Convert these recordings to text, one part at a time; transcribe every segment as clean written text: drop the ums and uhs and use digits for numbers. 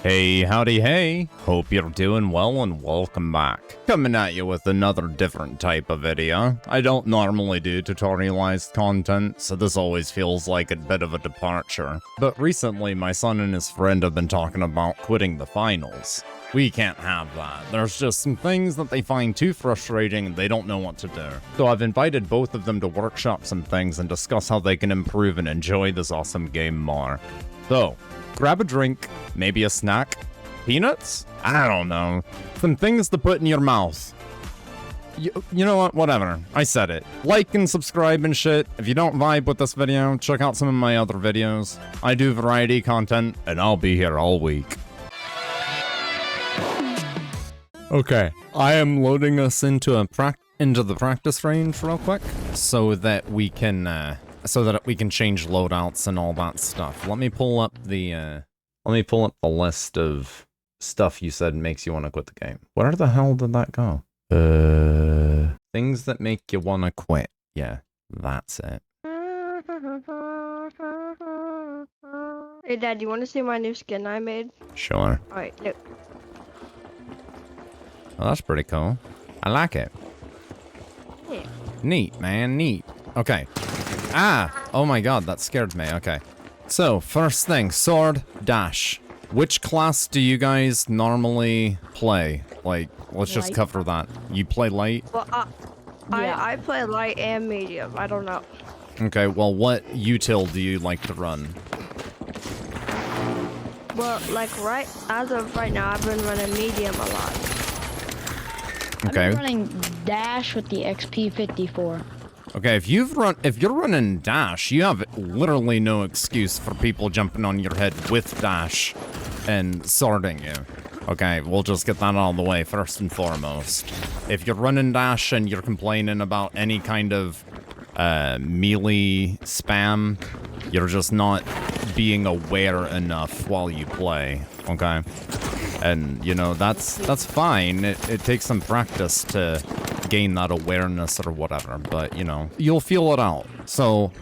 Hey, howdy, hey. Hope you're doing well and welcome back. Coming at you with another different type of video. I don't normally do tutorialized content, so this always feels like a bit of a departure. But recently, my son and his friend have been talking about quitting the finals. We can't have that. There's just some things that they find too frustrating and they don't know what to do. So I've invited both of them to workshop some things and discuss how they can improve and enjoy this awesome game more. So, grab a drink, maybe a snack, peanuts? I don't know. Some things to put in your mouth. You know what? Whatever. I said it. Like and subscribe and shit. If you don't vibe with this video, check out some of my other videos. I do variety content, and I'll be here all week. Okay, I am loading us into the practice range real quick, so that we can change loadouts and all that stuff. Let me pull up the list of stuff you said makes you want to quit the game. Where the hell did that go? Things that make you want to quit. Yeah, that's it. Hey Dad, you want to see my new skin I made? Sure. Alright, look. Well, that's pretty cool. I like it. Yeah. Neat, man, neat. Okay. Ah! Oh my god, that scared me. Okay. So, first thing, sword, dash. Which class do you guys normally play? Like, let's just cover that. You play light? Well, I play light and medium. I don't know. Okay, well, what util do you like to run? Well, like as of right now, I've been running medium a lot. Okay. I've been running dash with the XP54. Okay, if you're running dash, you have literally no excuse for people jumping on your head with dash and swording you. Okay, we'll just get that out of the way first and foremost. If you're running dash and you're complaining about any kind of melee spam, you're just not being aware enough while you play, okay? And, you know, that's fine. It takes some practice to gain that awareness or whatever, but, you know, you'll feel it out. So,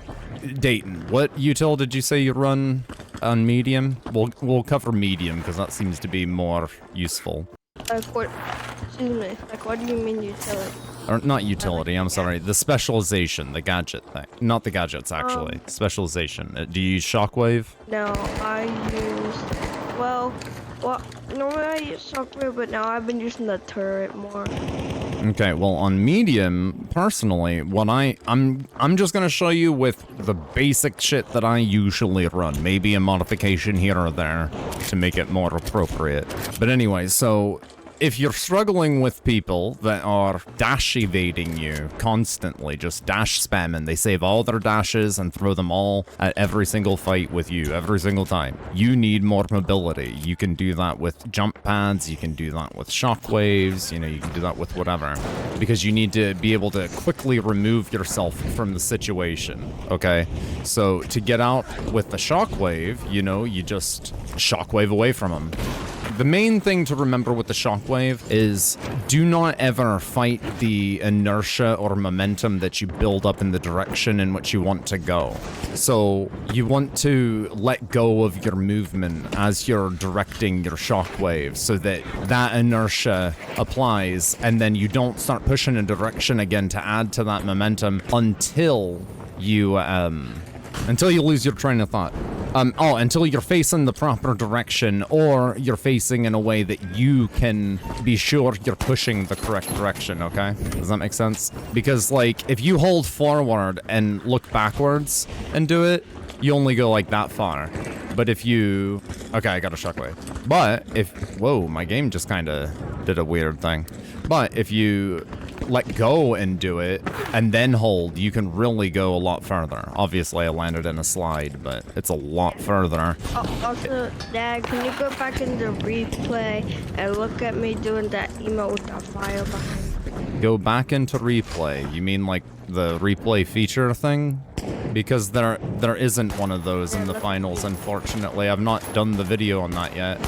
Dayton, what util did you say you run on medium? We'll cover medium, because that seems to be more useful. Excuse me. Like, what do you mean utility? Or not utility, I'm sorry. The specialization, the gadget thing. Not the gadgets, actually. Specialization. Do you use Shockwave? No, I use... Well, normally I use Shockwave, but now I've been using the turret more. Okay, well, on medium, personally, what I'm just gonna show you with the basic shit that I usually run. Maybe a modification here or there to make it more appropriate. But anyway, so if you're struggling with people that are dash evading you constantly, just dash spamming, they save all their dashes and throw them all at every single fight with you, every single time. You need more mobility. You can do that with jump pads, you can do that with shockwaves, you know, you can do that with whatever. Because you need to be able to quickly remove yourself from the situation, okay? So to get out with the shockwave, you know, you just shockwave away from them. The main thing to remember with the shockwave is do not ever fight the inertia or momentum that you build up in the direction in which you want to go. So you want to let go of your movement as you're directing your shockwave so that that inertia applies, and then you don't start pushing a direction again to add to that momentum until you lose your train of thought. Until you're facing the proper direction, or you're facing in a way that you can be sure you're pushing the correct direction, okay? Does that make sense? Because, like, if you hold forward and look backwards and do it, you only go, like, that far. But if you... Okay, I got a shockwave. But if... Whoa, my game just kind of did a weird thing. But if you let go and do it, and then hold, you can really go a lot further. Obviously, I landed in a slide, but it's a lot further. Also, Dad, can you go back into replay and look at me doing that emote with that fire behind? Go back into replay? You mean like the replay feature thing? Because there isn't one of those in the finals, unfortunately. I've not done the video on that yet.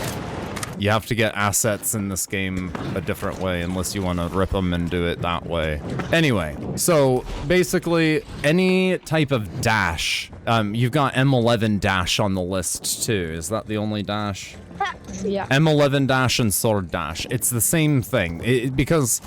You have to get assets in this game a different way unless you want to rip them and do it that way. Anyway, so basically any type of dash, you've got M11 dash on the list too. Is that the only dash? Yeah. M11 dash and sword dash. It's the same thing. Because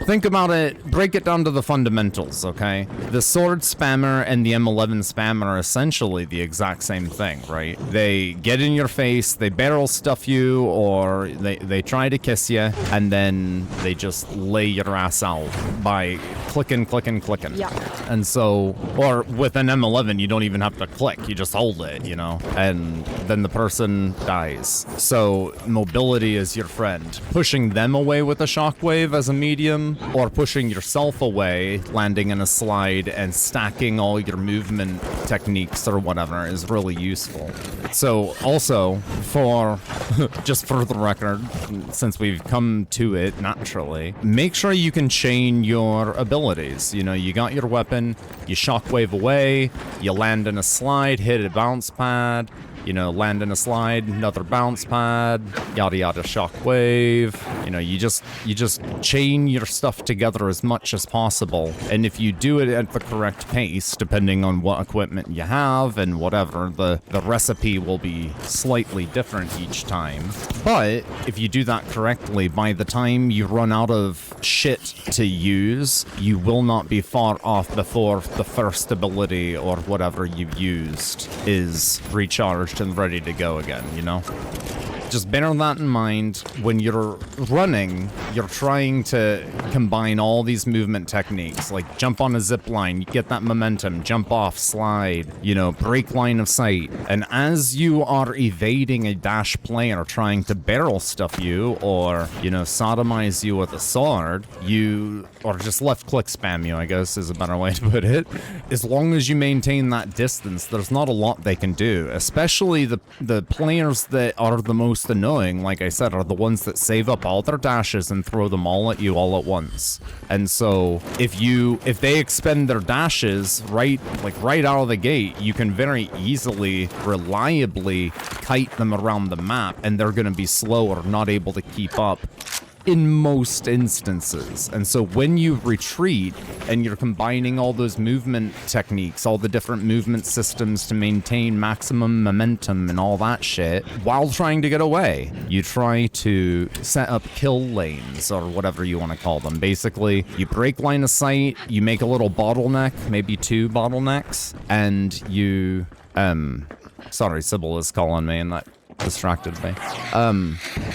think about it, break it down to the fundamentals, okay? The sword spammer and the M11 spammer are essentially the exact same thing, right? They get in your face, they barrel stuff you, or they try to kiss you, and then they just lay your ass out by clicking. Yeah. And so, or with an M11, you don't even have to click, you just hold it, you know? And then the person dies. So mobility is your friend. Pushing them away with a shockwave as a medium, or pushing yourself away, landing in a slide and stacking all your movement techniques or whatever is really useful. So also, for just for the record, since we've come to it naturally, make sure you can chain your abilities. You know, you got your weapon, you shockwave away, you land in a slide, hit a bounce pad, you know, land in a slide, another bounce pad, yada yada, shockwave. You know, you just chain your stuff together as much as possible. And if you do it at the correct pace, depending on what equipment you have and whatever, the recipe will be slightly different each time. But if you do that correctly, by the time you run out of shit to use, you will not be far off before the first ability or whatever you've used is recharged and ready to go again, you know? Just bear that in mind. When you're running, you're trying to combine all these movement techniques, like jump on a zip line, get that momentum, jump off, slide, you know, break line of sight. And as you are evading a dash player trying to barrel stuff you, or, you know, sodomize you with a sword, or just left click spam you, I guess is a better way to put it. As long as you maintain that distance, there's not a lot they can do, especially the players that are the most annoying, like I said, are the ones that save up all their dashes and throw them all at you all at once. And so if they expend their dashes right out of the gate, you can very easily, reliably kite them around the map, and they're going to be slow or not able to keep up in most instances. And so when you retreat and you're combining all those movement techniques, all the different movement systems to maintain maximum momentum and all that shit, while trying to get away, you try to set up kill lanes or whatever you want to call them. Basically, you break line of sight, you make a little bottleneck, maybe 2 bottlenecks, and you, sorry, Sybil is calling me and that distracted me.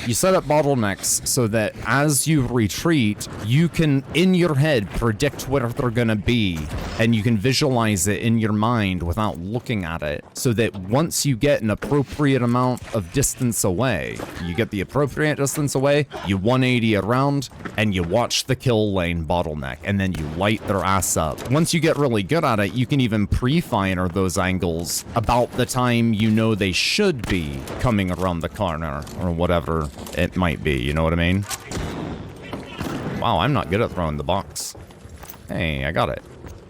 You set up bottlenecks so that as you retreat, you can, in your head, predict where they're gonna be, and you can visualize it in your mind without looking at it, so that once you get an appropriate amount of distance away, you get the appropriate distance away, you 180 around, and you watch the kill lane bottleneck, and then you light their ass up. Once you get really good at it, you can even pre-fire those angles about the time you know they should be coming around the corner, or whatever it might be, you know what I mean? Wow, I'm not good at throwing the box. Hey, I got it.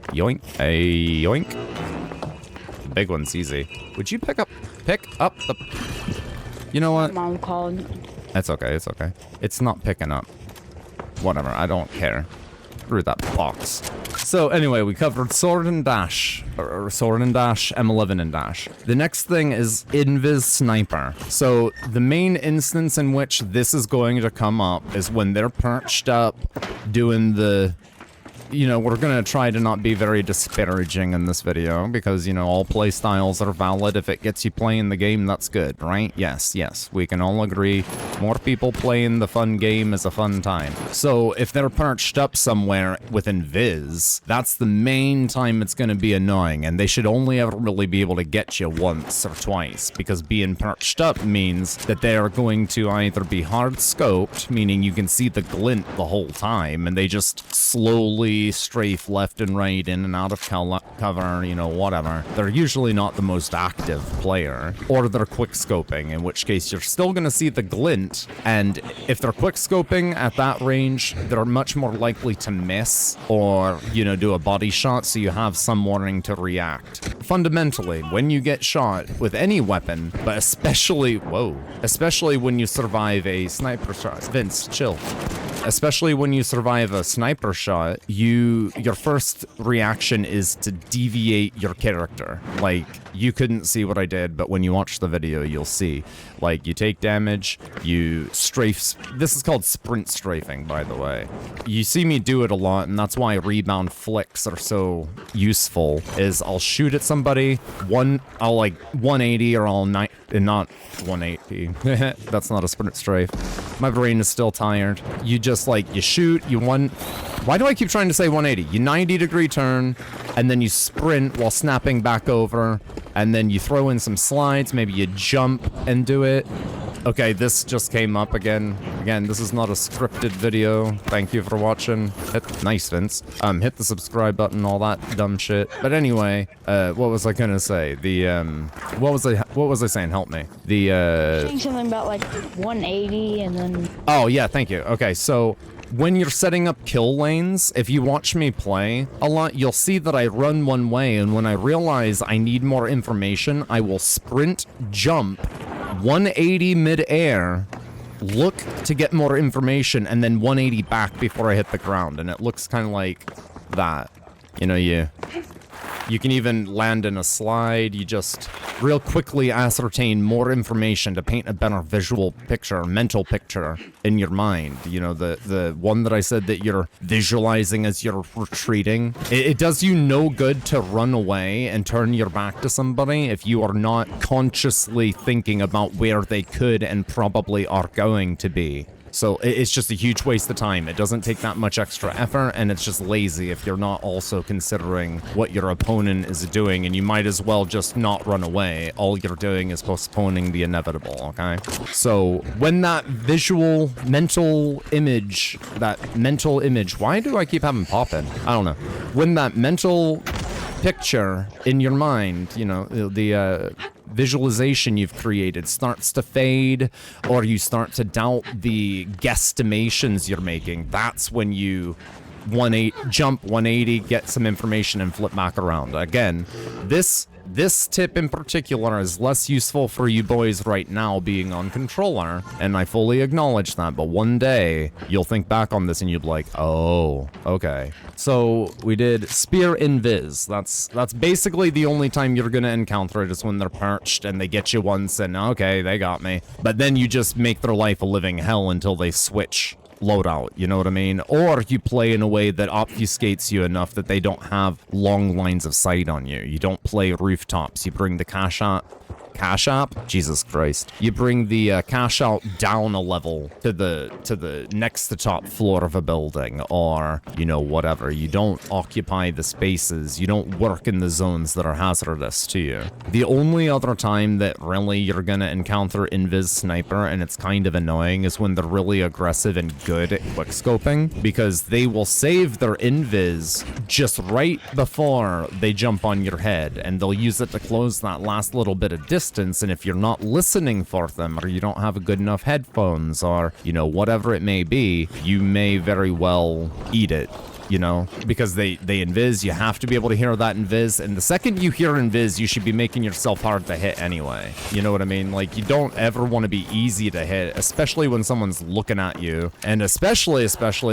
Yoink. Hey, yoink. The big one's easy. Would you pick up the... You know what? Mom called. It's okay, it's okay. It's not picking up. Whatever, I don't care. Through that box. So anyway, we covered sword and dash, or sword and dash, M11 and dash. The next thing is Invis Sniper. So the main instance in which this is going to come up is when they're perched up doing the... You know, we're gonna try to not be very disparaging in this video, because, you know, all play styles are valid. If it gets you playing the game, that's good, right? Yes, we can all agree. More people playing the fun game is a fun time. So if they're perched up somewhere with Invis, that's the main time it's gonna be annoying, and they should only ever really be able to get you once or twice, because being perched up means that they are going to either be hard scoped, meaning you can see the glint the whole time, and they just slowly strafe left and right, in and out of cover, you know, whatever. They're usually not the most active player, or they're quick scoping, in which case you're still gonna see the glint, and if they're quick scoping at that range, they're much more likely to miss, or, you know, do a body shot, so you have some warning to react. Fundamentally, when you get shot with any weapon, but especially when you survive a sniper shot, Vince, chill. especially when you survive a sniper shot, your first reaction is to deviate your character. Like, you couldn't see what I did, but when you watch the video, you'll see. Like, you take damage, you strafe. This is called sprint strafing, by the way. You see me do it a lot, and that's why rebound flicks are so useful, is I'll shoot at somebody, I'll like 180 or I'll not 180. That's not a sprint strafe. My brain is still tired. You just like, you shoot, why do I keep trying to say 180? You 90-degree turn, and then you sprint while snapping back over, and then you throw in some slides, maybe you jump and do it. Okay, this just came up again. Again, this is not a scripted video. Thank you for watching. Nice, Vince. Hit the subscribe button, all that dumb shit. But anyway, what was I gonna say? What was I saying? Help me. Saying something about like 180 and then... Oh, yeah, thank you. Okay, so when you're setting up kill lanes, if you watch me play a lot, you'll see that I run one way, and when I realize I need more information, I will sprint, jump, 180 mid-air, look to get more information, and then 180 back before I hit the ground, and it looks kind of like that. You know, you can even land in a slide. You just real quickly ascertain more information to paint a better visual picture, mental picture in your mind. You know, the one that I said that you're visualizing as you're retreating. It does you no good to run away and turn your back to somebody if you are not consciously thinking about where they could and probably are going to be. So it's just a huge waste of time. It doesn't take that much extra effort, and it's just lazy if you're not also considering what your opponent is doing, and you might as well just not run away. All you're doing is postponing the inevitable, okay? So when that mental image, why do I keep having pop in? I don't know. When that mental picture in your mind, you know, the visualization you've created starts to fade, or you start to doubt the guesstimations you're making, that's when you jump 180, get some information, and flip back around. Again, this tip in particular is less useful for you boys right now being on controller, and I fully acknowledge that, but one day you'll think back on this and you'll be like, oh, okay. So we did Spear Invis. That's basically the only time you're gonna encounter it, is when they're perched and they get you once and okay, they got me. But then you just make their life a living hell until they switch loadout, you know what I mean? Or you play in a way that obfuscates you enough that they don't have long lines of sight on you. You don't play rooftops. You bring the cash out. Jesus Christ. You bring the cash out down a level to the next to top floor of a building, or, you know, whatever. You don't occupy the spaces. You don't work in the zones that are hazardous to you. The only other time that really you're gonna encounter Invis Sniper, and it's kind of annoying, is when they're really aggressive and good at quickscoping, because they will save their Invis just right before they jump on your head, and they'll use it to close that last little bit of distance. And if you're not listening for them, or you don't have a good enough headphones, or, you know, whatever it may be, you may very well eat it. You know, because they invis, you have to be able to hear that invis, and the second you hear invis, you should be making yourself hard to hit anyway. You know what I mean? Like, you don't ever want to be easy to hit, especially when someone's looking at you, and especially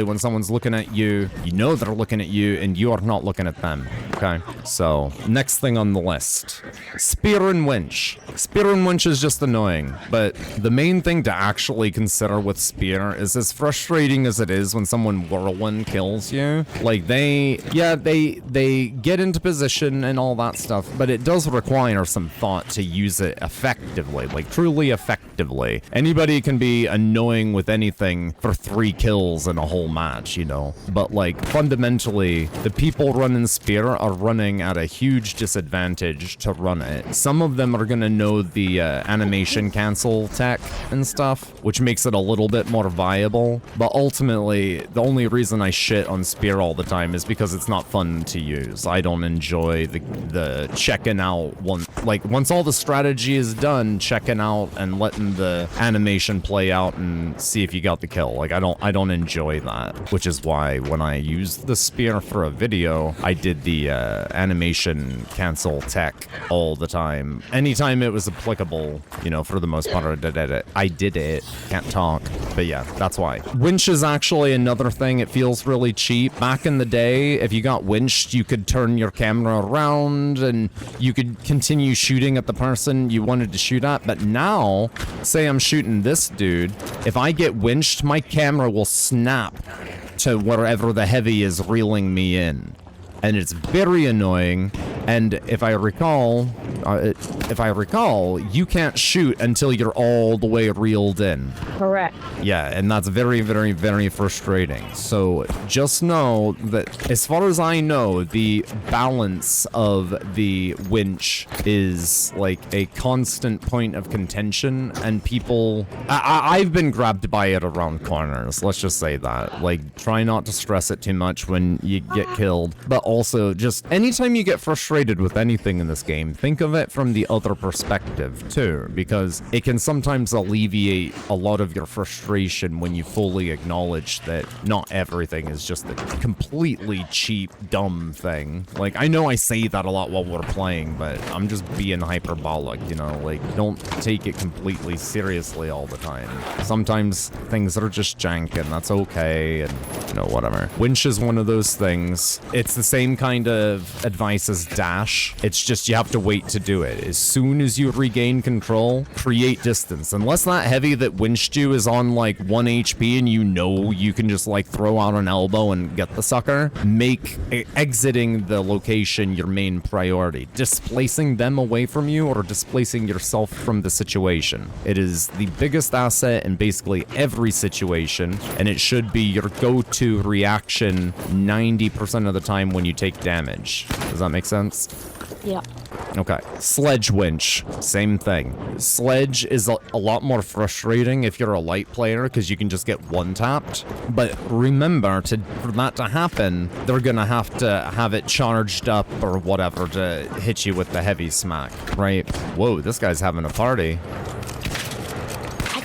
when someone's looking at you, you know they're looking at you, and you are not looking at them. Okay, so next thing on the list, Spear and Winch. Spear and Winch is just annoying, but the main thing to actually consider with Spear is, as frustrating as it is when someone whirlwind kills you, like they get into position and all that stuff, but it does require some thought to use it effectively, like truly effectively. Anybody can be annoying with anything for 3 kills in a whole match, you know, but like fundamentally, the people running Spear are running at a huge disadvantage to run it. Some of them are gonna know the animation cancel tech and stuff, which makes it a little bit more viable, but ultimately, the only reason I shit on Spear all the time is because it's not fun to use. I don't enjoy the checking out one Like, once all the strategy is done, checking out and letting the animation play out and see if you got the kill. Like, I don't enjoy that, which is why when I used the spear for a video, I did the animation cancel tech all the time. Anytime it was applicable, you know, for the most part, I did it. Can't talk. But yeah, that's why. Winch is actually another thing. It feels really cheap. Back in the day, if you got winched, you could turn your camera around and you could continue shooting at the person you wanted to shoot at. But now, say I'm shooting this dude, if I get winched, my camera will snap to wherever the heavy is reeling me in. And it's very annoying. And if I recall, you can't shoot until you're all the way reeled in. Correct. Yeah, and that's very, very, very frustrating. So just know that as far as I know, the balance of the winch is like a constant point of contention, and people... I've been grabbed by it around corners, let's just say that. Like, try not to stress it too much when you get killed. But also, just anytime you get frustrated with anything in this game, think of it from the other perspective too, because it can sometimes alleviate a lot of your frustration when you fully acknowledge that not everything is just a completely cheap, dumb thing. Like, I know I say that a lot while we're playing, but I'm just being hyperbolic, you know? Like, don't take it completely seriously all the time. Sometimes things are just jank, and that's okay, and, you know, whatever. Winch is one of those things. It's the same kind of advice as dash. It's just you have to wait to do it. As soon as you regain control, create distance. Unless that heavy that winched you is on like 1 HP and you know you can just like throw out an elbow and get the sucker, make exiting the location your main priority. Displacing them away from you or displacing yourself from the situation. It is the biggest asset in basically every situation, and it should be your go-to reaction 90% of the time when you take damage. Does that make sense? Yeah. Okay. Sledge winch. Same thing. Sledge is a lot more frustrating if you're a light player because you can just get one-tapped. But remember, for that to happen, they're gonna have to have it charged up or whatever to hit you with the heavy smack, right? Whoa, this guy's having a party.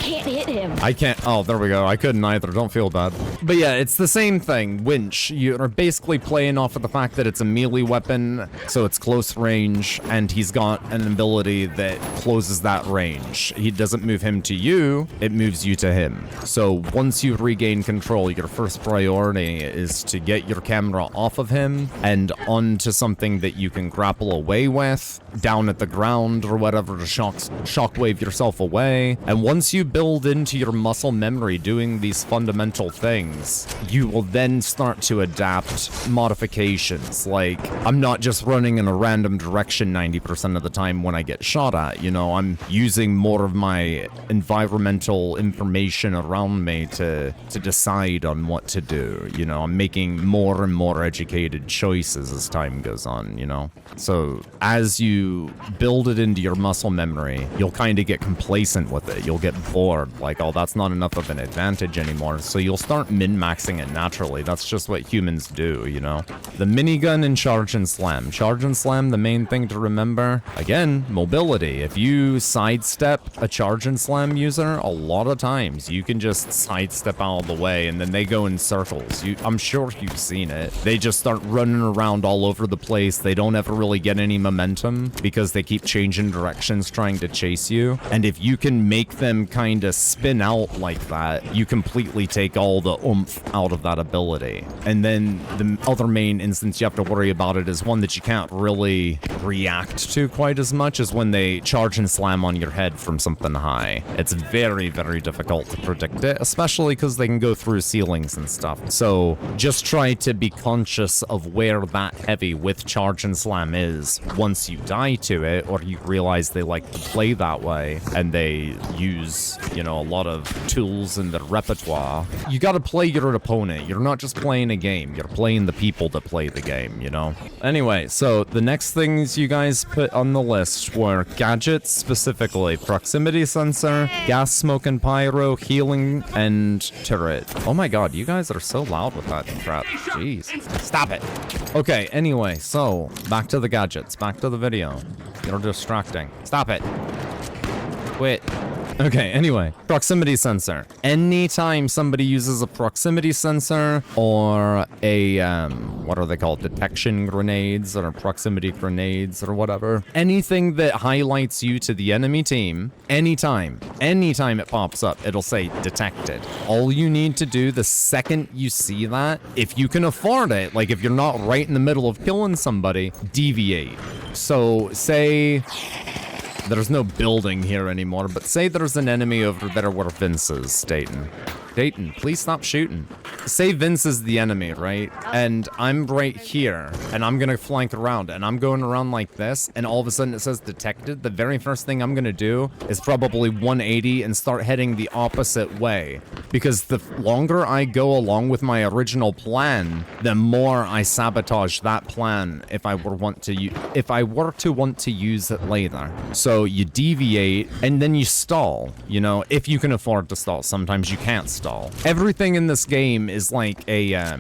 Can't hit him. I can't. Oh, there we go. I couldn't either. Don't feel bad. But yeah, it's the same thing. Winch. You're basically playing off of the fact that it's a melee weapon, so it's close range, and he's got an ability that closes that range. He doesn't move him to you, it moves you to him. So once you regain control, your first priority is to get your camera off of him and onto something that you can grapple away with, down at the ground or whatever, to shockwave yourself away. And once you build into your muscle memory doing these fundamental things, you will then start to adapt modifications. Like, I'm not just running in a random direction 90% of the time when I get shot at, you know, I'm using more of my environmental information around me to decide on what to do, you know, I'm making more and more educated choices as time goes on, you know. So as you build it into your muscle memory, you'll kind of get complacent with it. You'll get bored, like, oh, that's not enough of an advantage anymore. So you'll start min-maxing it naturally. That's just what humans do, you know. The minigun and charge and slam. Charge and slam, the main thing to remember, again, mobility. If you sidestep a charge and slam user, a lot of times you can just sidestep out of the way and then they go in circles. I'm sure you've seen it. They just start running around all over the place. They don't ever really get any momentum because they keep changing directions trying to chase you. And if you can make them kind of spin out like that, you completely take all the oomph out of that ability. And then the other main instance you have to worry about it is one that you can't really react to quite as much as when they charge and slam on your head from something high. It's very, very difficult to predict it, especially because they can go through ceilings and stuff. So just try to be conscious of where that heavy with charge and slam is once you die to it, or you realize they like to play that way and they use, you know, a lot of tools in the repertoire. You gotta play your opponent. You're not just playing a game. You're playing the people that play the game, you know? Anyway, so the next things you guys put on the list were gadgets, specifically proximity sensor, gas, smoke, and pyro, healing, and turret. Oh my god, you guys are so loud with that crap. Jeez. Stop it. Okay, anyway, so back to the gadgets, back to the video. You're distracting. Stop it. Quit. Okay, anyway, proximity sensor. Anytime somebody uses a proximity sensor or a, what are they called? Detection grenades or proximity grenades or whatever. Anything that highlights you to the enemy team, anytime it pops up, it'll say detected. All you need to do the second you see that, if you can afford it, like if you're not right in the middle of killing somebody, deviate. So say... there's no building here anymore, but say there's an enemy over there where Vince is, Dayton. Dayton, please stop shooting. Say Vince is the enemy, right? And I'm right here, and I'm gonna flank around, and I'm going around like this, and all of a sudden it says detected. The very first thing I'm gonna do is probably 180 and start heading the opposite way. Because the longer I go along with my original plan, the more I sabotage that plan if I were to want to use it later. So you deviate, and then you stall, you know, if you can afford to stall. Sometimes you can't stall. Everything in this game is like a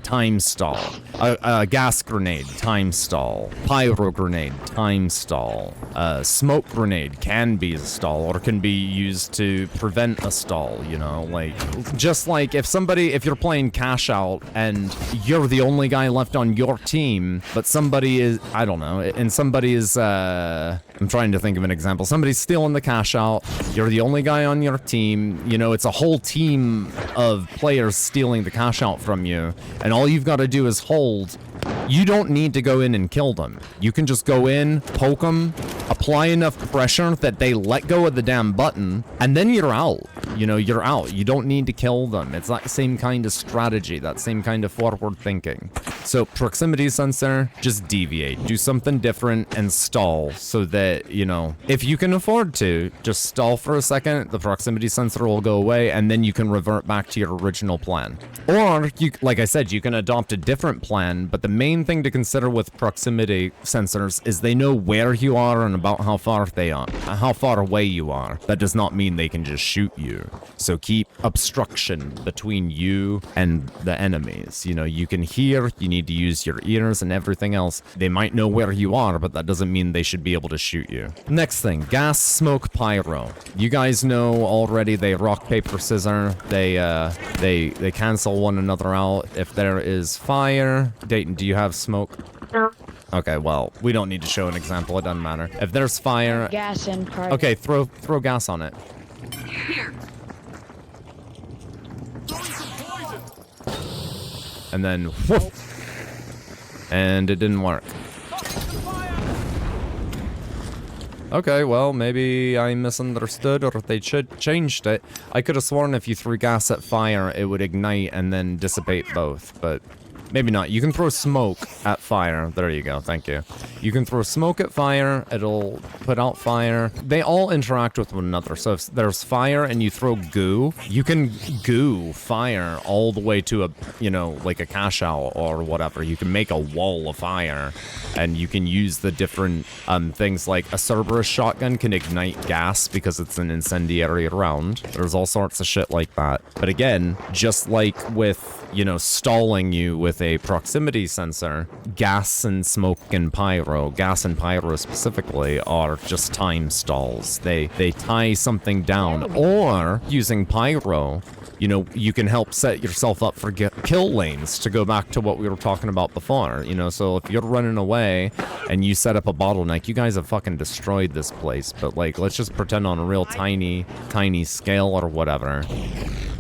time stall. A gas grenade, time stall. Pyro grenade, time stall. Smoke grenade can be a stall or can be used to prevent a stall, you know, like just like if you're playing cash out and you're the only guy left on your team, but somebody is, I don't know, and somebody is, I'm trying to think of an example. Somebody's stealing the cash out. You're the only guy on your team. You know, it's a whole team of players stealing the cash out from you. And all you've got to do is hold. You don't need to go in and kill them. You can just go in, poke them, apply enough pressure that they let go of the damn button, and then you're out. You know, you're out. You don't need to kill them. It's that same kind of strategy, that same kind of forward thinking. So proximity sensor, just deviate. Do something different and stall so that, you know, if you can afford to, just stall for a second, the proximity sensor will go away, and then you can revert back to your original plan. Or, you, like I said, you can adopt a different plan, but the main thing to consider with proximity sensors is they know where you are and about how far away you are. That does not mean they can just shoot you. So keep obstruction between you and the enemies. You know, you can hear, you need to use your ears and everything else. They might know where you are, but that doesn't mean they should be able to shoot you. Next thing, gas, smoke, pyro. You guys know already they rock, paper, scissors. They cancel one another out. If there is fire, Dayton, do you have smoke? No. Okay, well, we don't need to show an example. It doesn't matter. If there's fire... gas and pyro. Okay, throw gas on it. Here. And then... whoop, and it didn't work. Okay, well, maybe I misunderstood or they changed it. I could have sworn if you threw gas at fire, it would ignite and then dissipate both, but... maybe not. You can throw smoke at fire. There you go. Thank you. You can throw smoke at fire. It'll put out fire. They all interact with one another. So if there's fire and you throw goo, you can goo fire all the way to a, you know, like a cash out or whatever. You can make a wall of fire and you can use the different things like a Cerberus shotgun can ignite gas because it's an incendiary round. There's all sorts of shit like that. But again, just like with, you know, stalling you with a proximity sensor, gas and smoke and pyro, gas and pyro specifically, are just time stalls. They tie something down. Or using pyro, you know, you can help set yourself up for kill lanes, to go back to what we were talking about before. You know, so if you're running away and you set up a bottleneck, you guys have fucking destroyed this place. But like, let's just pretend on a real tiny scale or whatever.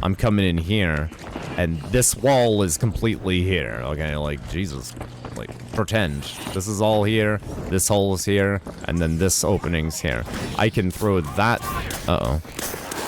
I'm coming in here and this wall is completely here. Okay, like, Jesus, like, pretend this is all here, this hole is here, and then this opening's here. I can throw that,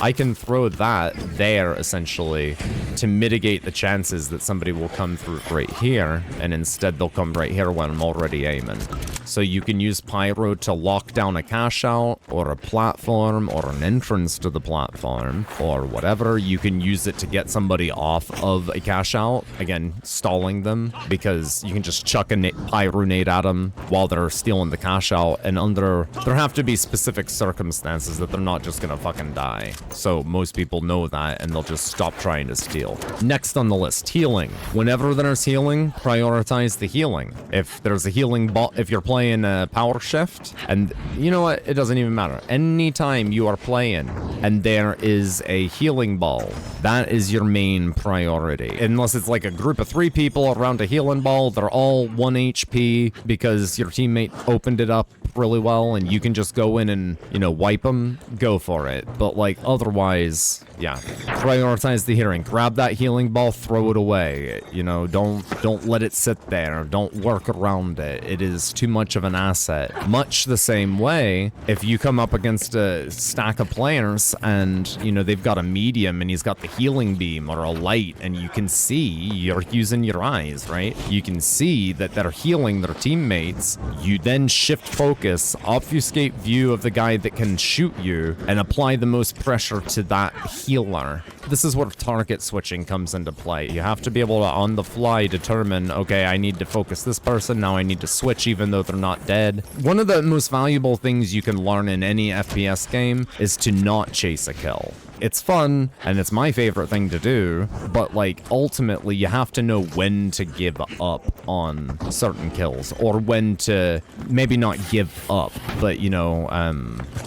I can throw that there, essentially, to mitigate the chances that somebody will come through right here, and instead they'll come right here when I'm already aiming. So you can use pyro to lock down a cache out, or a platform, or an entrance to the platform, or whatever. You can use it to get somebody off of a cache out, again, stalling them, because you can just chuck a pyro nade at them while they're stealing the cache out, and there have to be specific circumstances that they're not just gonna fucking die. So most people know that, and they'll just stop trying to steal. Next on the list, healing. Whenever there's healing, prioritize the healing. If there's a healing bot, if you're playing a power shift, and you know what, it doesn't even matter. Anytime you are playing and there is a healing ball, that is your main priority. Unless it's like a group of 3 people around a healing ball, they're all 1 HP because your teammate opened it up really well and you can just go in and, you know, wipe them, go for it. But like otherwise, yeah, prioritize the healing. Grab that healing ball, throw it away. You know, don't let it sit there. Don't work around it. It is too much of an asset. Much the same way, if you come up against a stack of players and, you know, they've got a medium and he's got the healing beam or a light, and you can see, you're using your eyes, right? You can see that they're healing their teammates. You then shift focus, obfuscate view of the guy that can shoot you, and apply the most pressure to that healer. This is where target switching comes into play. You have to be able to, on the fly, determine, okay, I need to focus this person, now I need to switch even though they're not dead. One of the most valuable things you can learn in any FPS game is to not chase a kill. It's fun, and it's my favorite thing to do, but like ultimately you have to know when to give up on certain kills, or when to maybe not give up, but you know,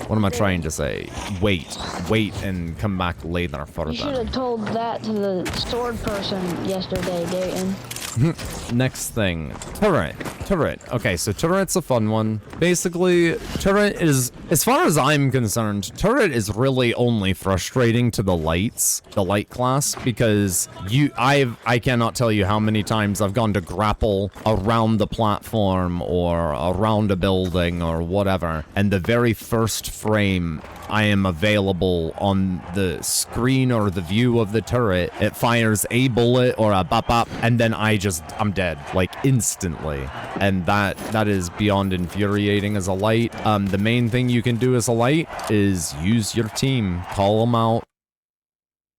what am I trying to say? Wait and come back later for You should them. have told that to the sword person yesterday, Dayton. Next thing, turret. Okay, so turret's a fun one. Basically, turret is, as far as I'm concerned, turret is really only frustrating to the light class, because I cannot tell you how many times I've gone to grapple around the platform or around a building or whatever, and the very first frame I am available on the screen or the view of the turret, it fires a bullet or a bop bop, and then I'm dead, like instantly. And that is beyond infuriating as a light. The main thing you can do as a light is use your team, call them out.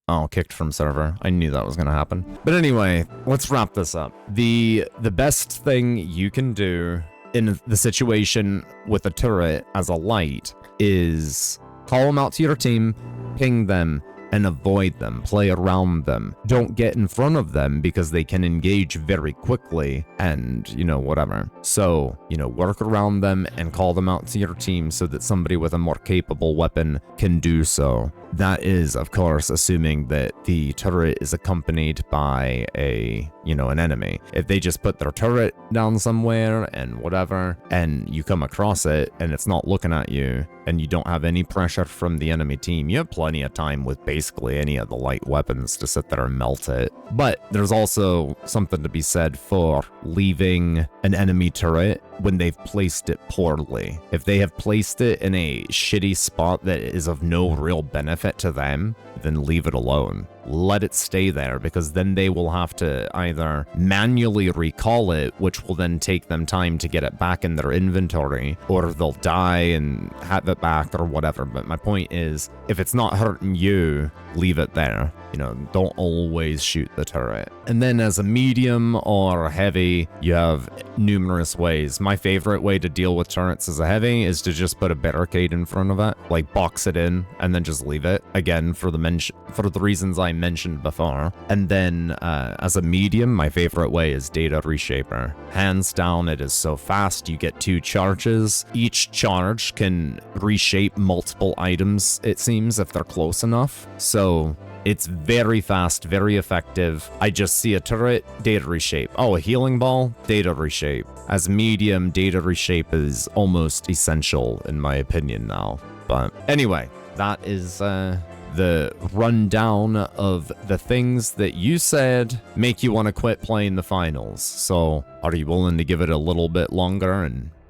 Oh, kicked from server. I knew that was gonna happen. But anyway, let's wrap this up. The best thing you can do in the situation with a turret as a light is call them out to your team, ping them, and avoid them, play around them. Don't get in front of them because they can engage very quickly and, you know, whatever. So, you know, work around them and call them out to your team so that somebody with a more capable weapon can do so. That is, of course, assuming that the turret is accompanied by a, you know, an enemy. If they just put their turret down somewhere and whatever, and you come across it and it's not looking at you, and you don't have any pressure from the enemy team, you have plenty of time with basically any of the light weapons to sit there and melt it. But there's also something to be said for leaving an enemy turret when they've placed it poorly. If they have placed it in a shitty spot that is of no real benefit to them, then leave it alone. Let it stay there, because then they will have to either manually recall it, which will then take them time to get it back in their inventory, or they'll die and have it back or whatever. But my point is, if it's not hurting you, leave it there. You know, don't always shoot the turret. And then as a medium or heavy, you have numerous ways. My favorite way to deal with turrets as a heavy is to just put a barricade in front of it, like box it in and then just leave it. Again, for the reasons I mentioned before. And then as a medium, my favorite way is data reshaper. Hands down, it is so fast. You get 2 charges. Each charge can reshape multiple items, it seems, if they're close enough. So it's very fast, very effective. I just see a turret, data reshape. Oh, a healing ball, data reshape. As medium, data reshape is almost essential in my opinion now. But anyway, that is the rundown of the things that you said make you want to quit playing the finals. So are you willing to give it a little bit longer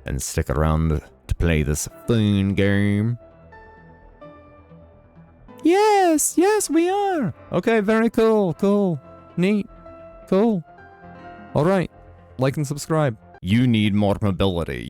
and stick around to play this fun game? Yes, we are. Okay, very cool, neat, cool. All right, like and subscribe. You need more mobility.